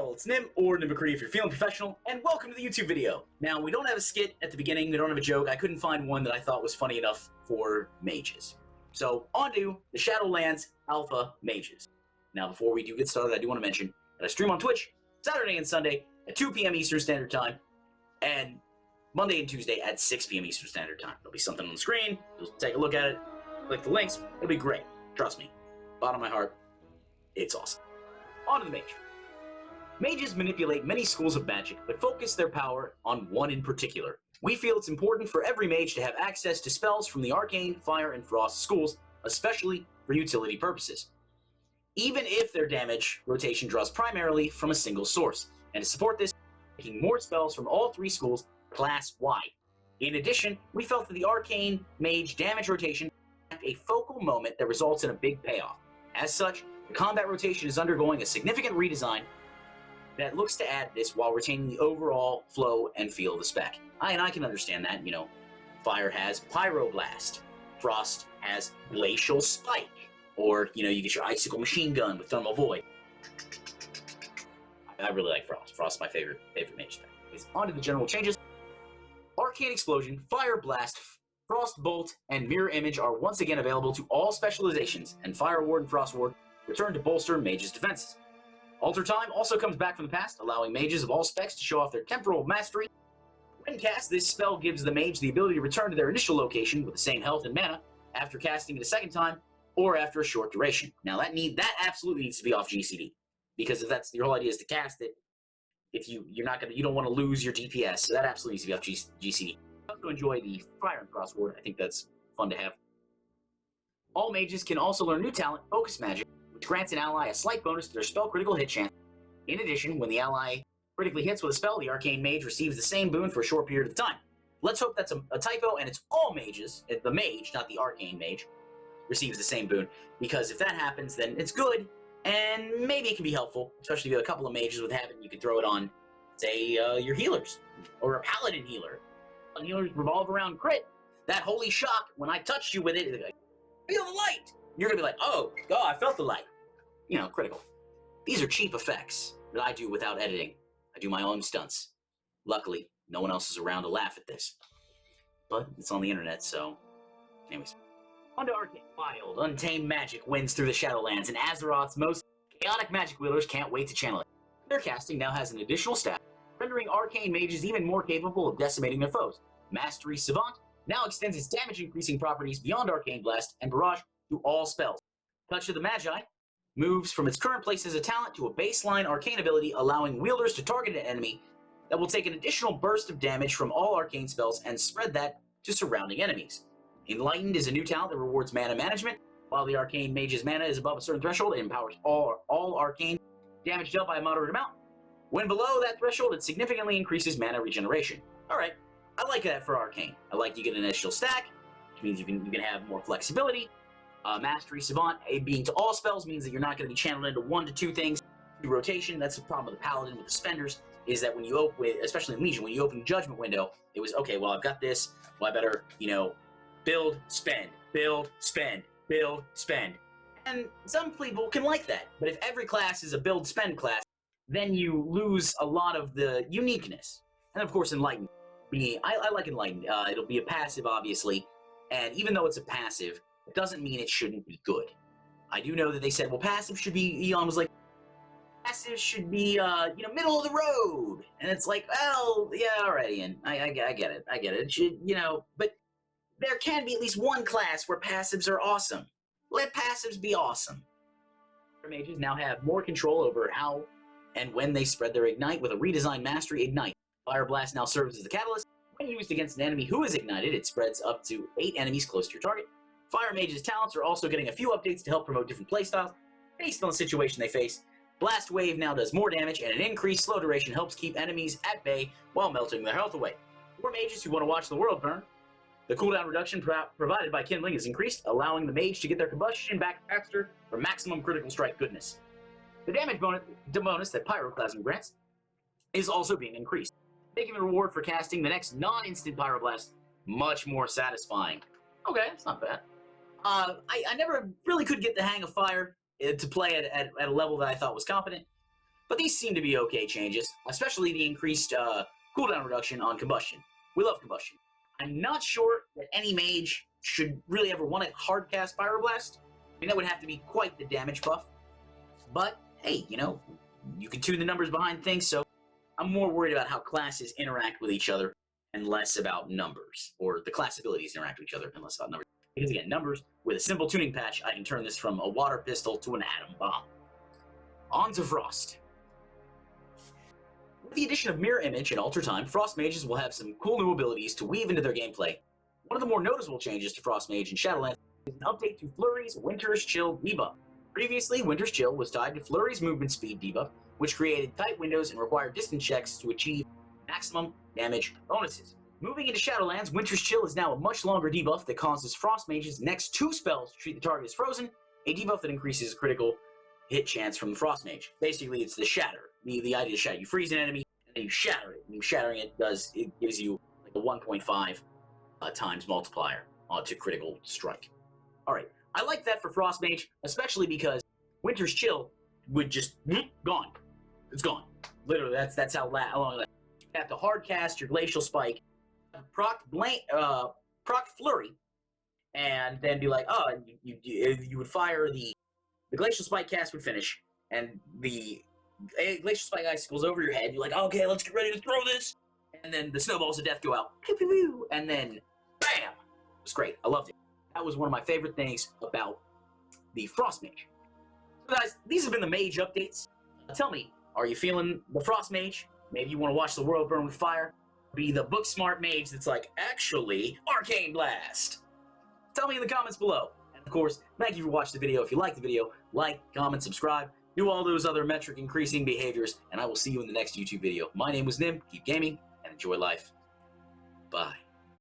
all, it's Nim, or Nimbacree if you're feeling professional, and welcome to the YouTube video. Now, we don't have a skit at the beginning, we don't have a joke, I couldn't find one that I thought was funny enough for mages. So, on to the Shadowlands Alpha Mages. Now, before we do get started, I do want to mention that I stream on Twitch Saturday and Sunday at 2 p.m. Eastern Standard Time, and Monday and Tuesday at 6 p.m. Eastern Standard Time. There'll be something on the screen, just take a look at it, click the links, it'll be great. Trust me, bottom of my heart, it's awesome. On to the mage. Mages manipulate many schools of magic, but focus their power on one in particular. We feel it's important for every mage to have access to spells from the Arcane, Fire, and Frost schools, especially for utility purposes, even if their damage rotation draws primarily from a single source. And to support this, making more spells from all three schools class-wide. In addition, we felt that the Arcane Mage damage rotation had a focal moment that results in a big payoff. As such, the combat rotation is undergoing a significant redesign that looks to add this while retaining the overall flow and feel of the spec. I can understand that, Fire has Pyroblast, Frost has Glacial Spike, or, you get your Icicle Machine Gun with Thermal Void. I really like Frost. Frost's my favorite mage spec. It's on to the general changes. Arcane Explosion, Fire Blast, Frost Bolt, and Mirror Image are once again available to all specializations, and Fire Ward and Frost Ward return to bolster mages' defenses. Alter Time also comes back from the past, allowing mages of all specs to show off their temporal mastery. When cast, this spell gives the mage the ability to return to their initial location with the same health and mana after casting it a second time, or after a short duration. Now that absolutely needs to be off GCD, because if that's your whole idea is to cast it, if you don't want to lose your DPS, so that absolutely needs to be off GCD. I also enjoy the Fire and Frost Ward. I think that's fun to have. All mages can also learn new talent, Focus Magic, which grants an ally a slight bonus to their spell critical hit chance. In addition, when the ally critically hits with a spell, the Arcane Mage receives the same boon for a short period of time. Let's hope that's a typo, and it's all mages, the mage, not the Arcane Mage, receives the same boon, because if that happens, then it's good, and maybe it can be helpful, especially if you have a couple of mages with habit, you could throw it on, say, your healers, or a paladin healer. Healers revolve around crit. That holy shock, when I touched you with it, like, feel the light! You're gonna be like, oh, I felt the light. Critical. These are cheap effects that I do without editing. I do my own stunts. Luckily, no one else is around to laugh at this. But it's on the internet, so... Anyways. On to Arcane. Wild, untamed magic wins through the Shadowlands, and Azeroth's most chaotic magic wielders can't wait to channel it. Their casting now has an additional stat, rendering Arcane mages even more capable of decimating their foes. Mastery Savant now extends its damage-increasing properties beyond Arcane Blast and Barrage to all spells. Touch of the Magi moves from its current place as a talent to a baseline arcane ability, allowing wielders to target an enemy that will take an additional burst of damage from all arcane spells and spread that to surrounding enemies. Enlightened is a new talent that rewards mana management. While the Arcane Mage's mana is above a certain threshold, it empowers all arcane damage dealt by a moderate amount. When below that threshold, it significantly increases mana regeneration. Alright, I like that for Arcane. I like you get an initial stack, which means you can have more flexibility. Mastery Savant, being to all spells, means that you're not going to be channeled into 1 to 2 things through rotation. That's the problem with the Paladin, with the Spenders, is that when you open, especially in Legion, when you open Judgment Window, it was, okay, well, I've got this, well, I better, build, spend, build, spend, build, spend. And some people can like that, but if every class is a build-spend class, then you lose a lot of the uniqueness. And of course, Enlightened. I like Enlightened. It'll be a passive, obviously, and even though it's a passive, it doesn't mean it shouldn't be good. I do know that they said, well, passive should be, Eon was like, passive should be, middle of the road. And it's like, well, yeah, all right, Ian, I get it. It should, but there can be at least one class where passives are awesome. Let passives be awesome. Mages now have more control over how and when they spread their Ignite with a redesigned Mastery Ignite. Fire Blast now serves as the catalyst. When used against an enemy who is ignited, it spreads up to 8 enemies close to your target. Fire Mage's talents are also getting a few updates to help promote different playstyles based on the situation they face. Blast Wave now does more damage, and an increased slow duration helps keep enemies at bay while melting their health away. For mages who want to watch the world burn, the cooldown reduction provided by Kindling is increased, allowing the mage to get their combustion back faster for maximum critical strike goodness. The damage bonus that Pyroclasm grants is also being increased, making the reward for casting the next non-instant Pyroblast much more satisfying. Okay, that's not bad. I never really could get the hang of Fire to play at a level that I thought was competent. but these seem to be okay changes, especially the increased cooldown reduction on combustion. We love combustion. I'm not sure that any mage should really ever want to hardcast Pyroblast. I mean, that would have to be quite the damage buff. But, hey, you know, you can tune the numbers behind things, so I'm more worried about how classes interact with each other and less about numbers, or the class abilities interact with each other and less about numbers. Because again, numbers, with a simple tuning patch, I can turn this from a water pistol to an atom bomb. On to Frost. With the addition of Mirror Image and Alter Time, Frost Mages will have some cool new abilities to weave into their gameplay. One of the more noticeable changes to Frost Mage in Shadowlands is an update to Flurry's Winter's Chill debuff. Previously, Winter's Chill was tied to Flurry's movement speed debuff, which created tight windows and required distance checks to achieve maximum damage bonuses. Moving into Shadowlands, Winter's Chill is now a much longer debuff that causes Frost Mage's next 2 spells to treat the target as frozen, a debuff that increases critical hit chance from the Frost Mage. Basically, it's the shatter. The idea is shatter. You freeze an enemy, and then you shatter it. And shattering it gives you like a 1.5 times multiplier to critical strike. Alright, I like that for Frost Mage, especially because Winter's Chill would just gone. It's gone. Literally, that's how long that. You have to hardcast your Glacial Spike, proc Flurry, and then be like, oh, you would fire the Glacial Spike cast would finish, and the Glacial Spike icicles over your head. You're like, okay, let's get ready to throw this, and then the snowballs of death go out, pew, pew, pew, and then bam! It was great. I loved it. That was one of my favorite things about the Frost Mage. So guys, these have been the Mage updates. Tell me, are you feeling the Frost Mage? Maybe you want to watch the world burn with fire. Be the book smart mage that's like, actually, Arcane Blast. Tell me in the comments below. And of course, thank you for watching the video. If you like the video, like, comment, subscribe, do all those other metric increasing behaviors, and I will see you in the next YouTube video. My name was Nim. Keep gaming and enjoy life. Bye.